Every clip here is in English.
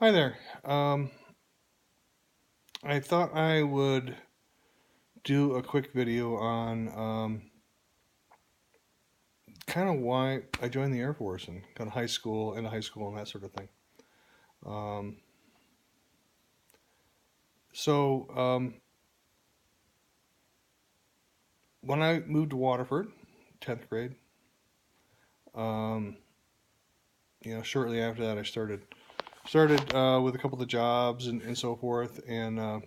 Hi there. I thought I would do a quick video on kind of why I joined the Air Force and kind of high school and that sort of thing. Um, so when I moved to Waterford, 10th grade, um, shortly after that, I started with a couple of the jobs and so forth, and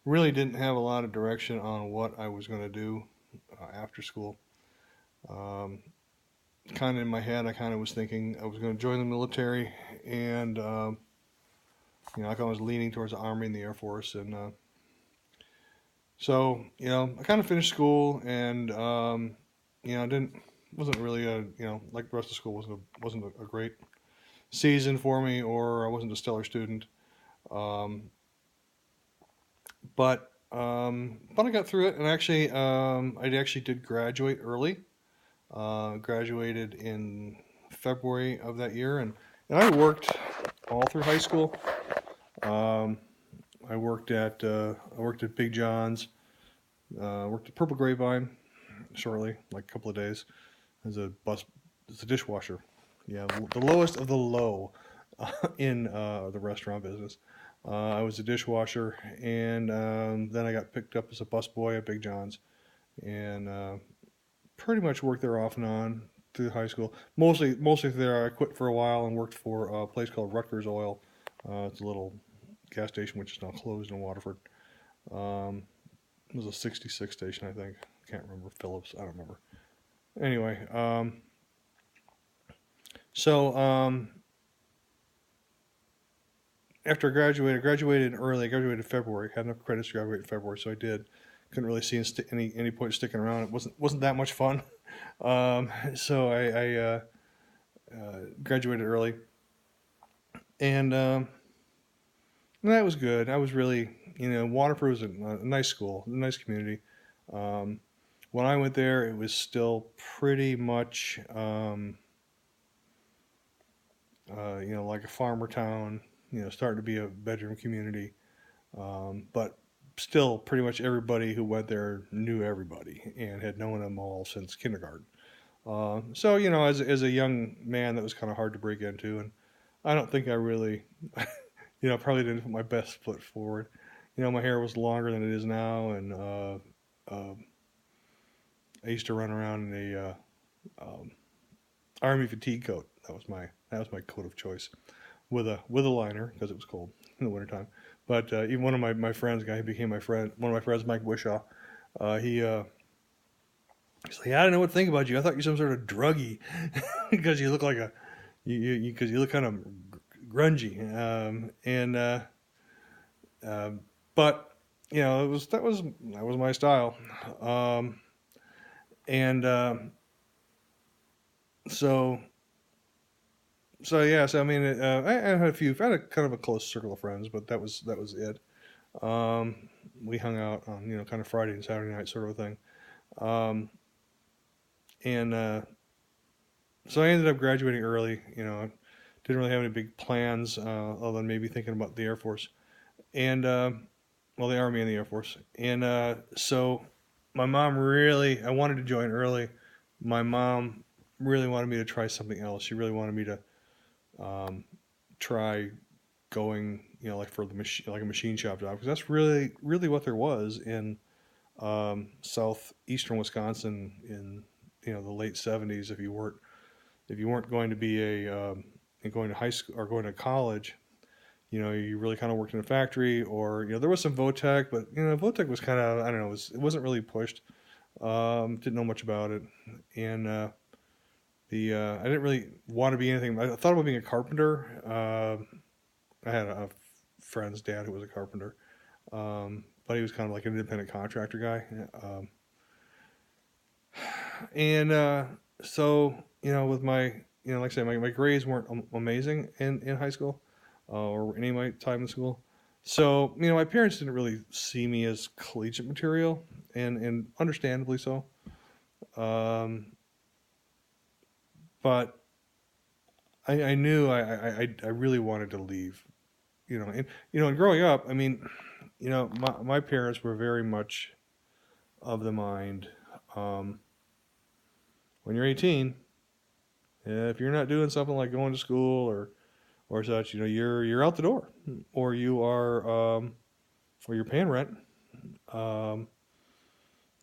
really didn't have a lot of direction on what I was going to do after school. Um, Kind of in my head, I kind of was thinking I was going to join the military, and like I was leaning towards the Army and the Air Force, and so I kind of finished school, and didn't wasn't really a like the rest of school wasn't a great season for me, or I wasn't a stellar student, um, but I got through it, and actually I actually did graduate early. Graduated in February of that year, and I worked all through high school. Um, I worked at Big John's. Worked at Purple Grapevine shortly, like a couple of days, as a dishwasher. Yeah, the lowest of the low in the restaurant business. I was a dishwasher, and then I got picked up as a busboy at Big John's, and pretty much worked there off and on through high school. Mostly there. I quit for a while and worked for a place called Rutgers Oil. It's a little gas station which is now closed in Waterford. Um, it was a 66 station, I think. Can't remember. Phillips. I don't remember. Anyway, so after I graduated early. I graduated in February. Had enough credits to graduate in February, so I did. Couldn't really see any point sticking around. It wasn't that much fun. So I graduated early, and that was good. I was really, Waterford was a nice school, a nice community. Um, when I went there, it was still pretty much, like a farmer town, starting to be a bedroom community. But still, pretty much everybody who went there knew everybody and had known them all since kindergarten. So, as a young man, that was kind of hard to break into. And I don't think I really, probably didn't put my best foot forward. My hair was longer than it is now, and I used to run around in a army fatigue coat. That was my coat of choice, with a liner because it was cold in the wintertime. But even one of my friends, guy who became my friend, one of my friends, Mike Wishaw, he he's like, I don't know what to think about you. I thought you're some sort of druggie because you look like a because you look kind of grungy. And but that was my style. Um, and so yeah, so I mean, I had I had a kind of a close circle of friends, but that was it. We hung out on kind of Friday and Saturday night sort of a thing, um, and so I ended up graduating early. Didn't really have any big plans other than maybe thinking about the Air Force and well, the Army and the Air Force, and so my mom really I wanted to join early. My mom really wanted me to try something else. She really wanted me to um, try going, like for the machine, like a machine shop job, because that's really what there was in southeastern Wisconsin in the late '70s. If you weren't going to be going to high school or going to college, you really kind of worked in a factory, or there was some Votech, but Votech was kind of, I don't know, it wasn't really pushed. Didn't know much about it, and the I didn't really want to be anything. I thought about being a carpenter. I had a friend's dad who was a carpenter, but he was kind of like an independent contractor guy. And so, with like I say, my grades weren't amazing in high school or any of my time in school. So, my parents didn't really see me as collegiate material, and understandably so. Um, but I knew I really wanted to leave. And growing up, I mean, my parents were very much of the mind, um, when you're 18, if you're not doing something like going to school or such, you're out the door, or you are, or you're paying rent. Um,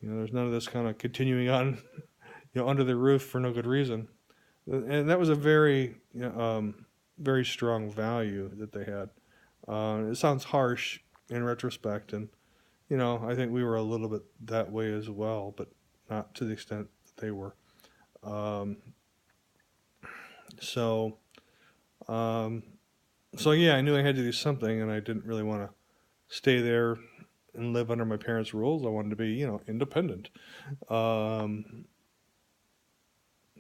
there's none of this kind of continuing on, under the roof for no good reason. And that was a very, very strong value that they had. It sounds harsh in retrospect, and I think we were a little bit that way as well, but not to the extent that they were. Um, so, um, so yeah, I knew I had to do something, and I didn't really want to stay there and live under my parents' rules. I wanted to be, independent, um,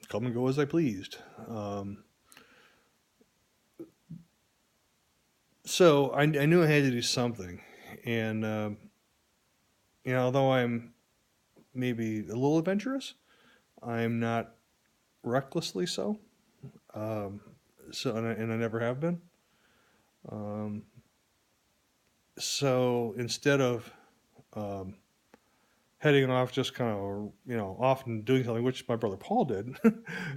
come and go as I pleased. So I knew I had to do something, and although I'm maybe a little adventurous, I'm not recklessly so. Um, and I never have been. Um, so instead of um, heading off, just kind of off and doing something, which my brother Paul did,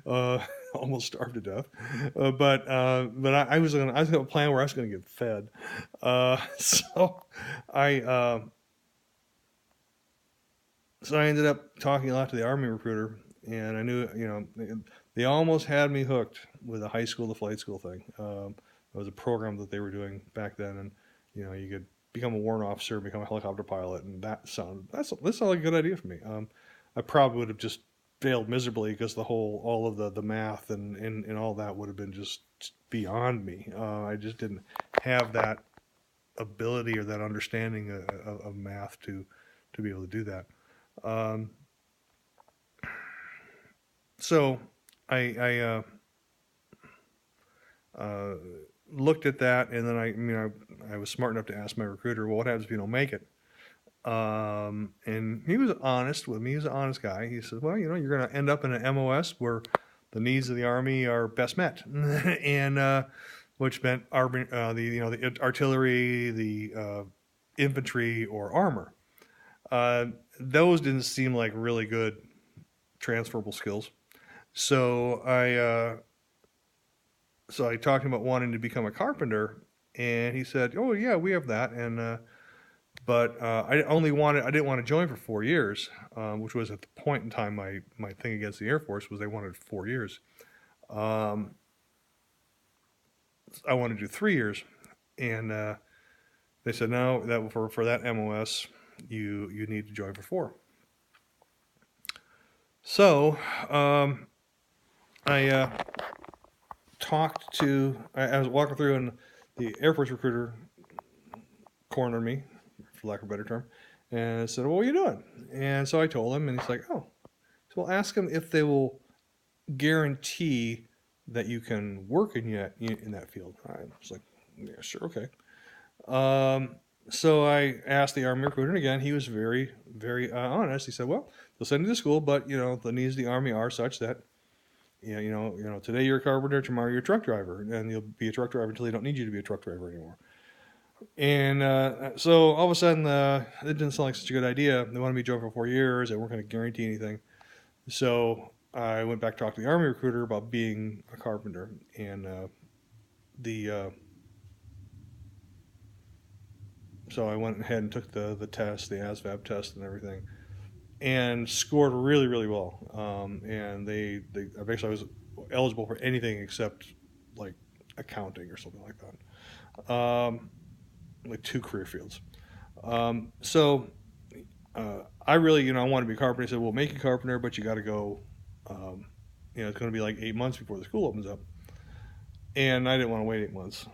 uh, almost starved to death. But I was gonna have a plan where I was gonna get fed. So I so I ended up talking a lot to the Army recruiter, and I knew, they almost had me hooked with a high school to flight school thing. It was a program that they were doing back then, and you could become a warrant officer, become a helicopter pilot, and that sounded like a good idea for me. I probably would have just failed miserably because all of the math and all that would have been just beyond me. I just didn't have that ability or that understanding of math to be able to do that. Um, so I uh, looked at that, and then I was smart enough to ask my recruiter, well, what happens if you don't make it? And he was honest with me. He was an honest guy. He said, well, you're going to end up in an MOS where the needs of the Army are best met, and which meant army, the artillery, the infantry, or armor. Uh, those didn't seem like really good transferable skills. So I talked to him about wanting to become a carpenter, and he said, "Oh yeah, we have that." And but I didn't want to join for 4 years, which was at the point in time my thing against the Air Force was they wanted 4 years. Um, I wanted to do 3 years, and they said no, that for that MOS you need to join for 4. So I I was walking through, and the Air Force recruiter cornered me, for lack of a better term, and said, well, what are you doing? And so I told him, and he's like, oh. So we'll ask them if they will guarantee that you can work in that field. I was like, yeah, sure, okay. So I asked the Army recruiter, and again, he was very, very honest. He said, well, they'll send you to school, but, the needs of the Army are such that, today you're a carpenter, tomorrow you're a truck driver, and you'll be a truck driver until they don't need you to be a truck driver anymore. And so all of a sudden, it didn't sound like such a good idea. They wanted me to join for 4 years. They weren't going to guarantee anything. So I went back to talk to the Army recruiter about being a carpenter. And the so I went ahead and took the test, the ASVAB test, and everything, and scored really, really well. And they basically I was eligible for anything except like accounting or something like that. Like 2 career fields. So I really, I wanted to be a carpenter. He said, well, make a carpenter, but you got to go, it's going to be like 8 months before the school opens up. And I didn't want to wait 8 months.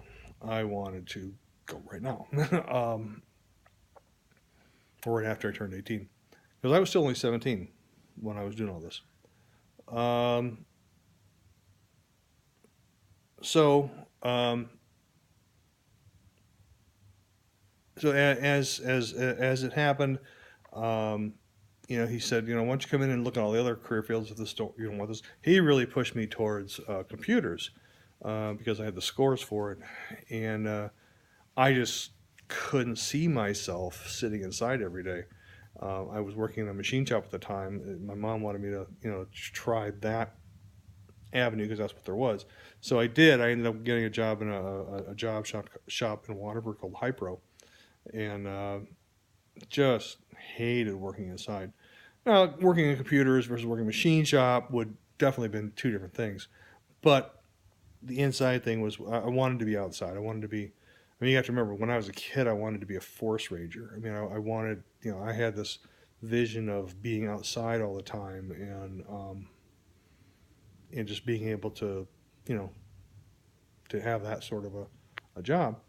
I wanted to go right now. Or right after I turned 18. Because I was still only 17 when I was doing all this. So, as it happened, he said, why don't you come in and look at all the other career fields if this you don't want this. He really pushed me towards computers, because I had the scores for it, and I just couldn't see myself sitting inside every day. I was working in a machine shop at the time. My mom wanted me to, try that avenue because that's what there was. So I did. I ended up getting a job in a job shop in Waterford called Hypro, and just hated working inside. Now, working in computers versus working in a machine shop would definitely have been two different things. But the inside thing was I wanted to be outside. I wanted to be. I mean, you have to remember when I was a kid, I wanted to be a force ranger. I mean, I wanted, I had this vision of being outside all the time and just being able to, you know, to have that sort of a job.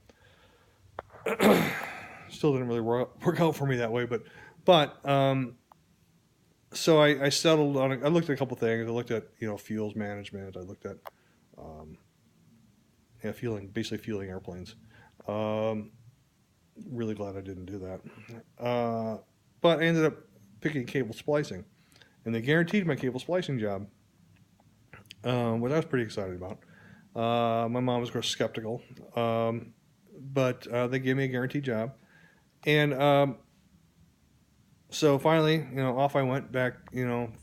Still didn't really work out for me that way, but so I settled on. I looked at a couple things. I looked at fuels management. I looked at um, yeah, basically fueling airplanes. Um, really glad I didn't do that. But I ended up picking cable splicing, and they guaranteed my cable splicing job, which I was pretty excited about. My mom was, of course, skeptical, but they gave me a guaranteed job, and so finally, off I went back.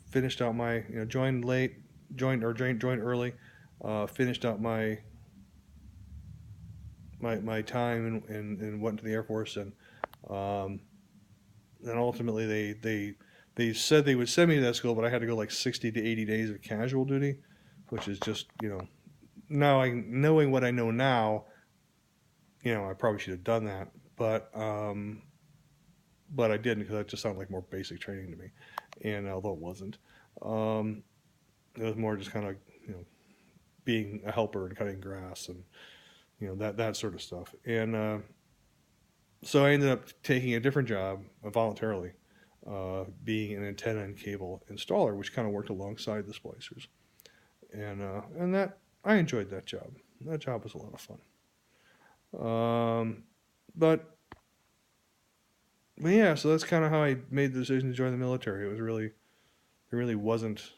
Finished out my, joined late, joined early, finished out my time and went to the Air Force, and um, then ultimately they said they would send me to that school, but I had to go like 60 to 80 days of casual duty, which is just now knowing what I know now, I probably should have done that, but I didn't because that just sounded like more basic training to me, and although it wasn't, um, it was more just kind of being a helper and cutting grass and that sort of stuff, and so I ended up taking a different job voluntarily, being an antenna and cable installer, which kind of worked alongside the splicers, and that I enjoyed that job. That job was a lot of fun. Um, but yeah, so that's kind of how I made the decision to join the military. There really wasn't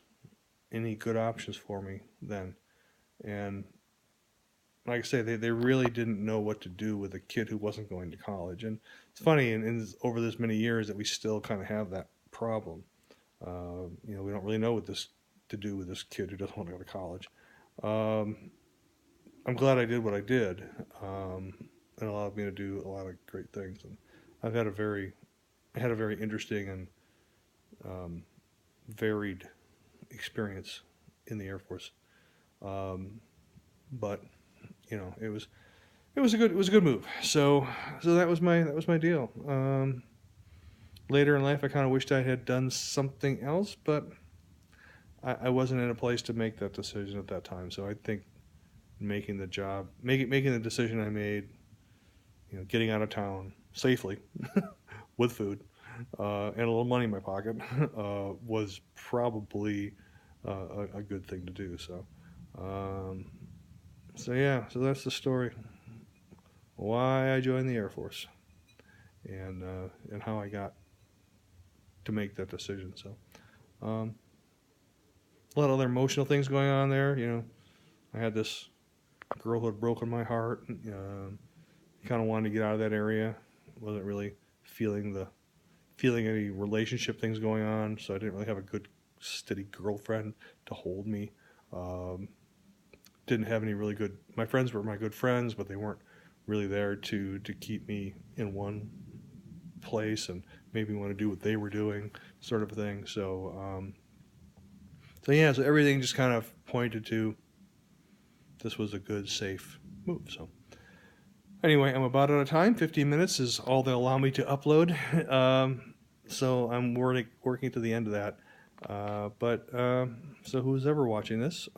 any good options for me then, and like I say, they really didn't know what to do with a kid who wasn't going to college. And it's funny, over this many years, that we still kind of have that problem. We don't really know what this to do with this kid who doesn't want to go to college. Um, I'm glad I did what I did. It allowed me to do a lot of great things, and I've had a very interesting and um, varied experience in the Air Force. Um, but it was a good move. So that was my deal. Later in life, I kind of wished I had done something else, but I wasn't in a place to make that decision at that time. So I think making the decision I made, getting out of town safely with food and a little money in my pocket was probably a good thing to do. Um, so yeah, so that's the story. Why I joined the Air Force and how I got to make that decision. So um, a lot of other emotional things going on there. I had this girl who had broken my heart. Kind of wanted to get out of that area. Wasn't really feeling any relationship things going on, so I didn't really have a good steady girlfriend to hold me. Um, didn't have any really good. My friends were my good friends, but they weren't really there to keep me in one place and made me want to do what they were doing, sort of thing. So yeah, so everything just kind of pointed to this was a good, safe move. So anyway, I'm about out of time. 15 minutes is all they'll allow me to upload. So I'm working to the end of that. So who's ever watching this,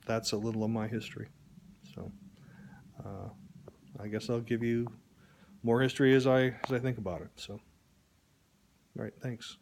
that's a little of my history. So uh, I guess I'll give you more history as I think about it. So, all right, thanks.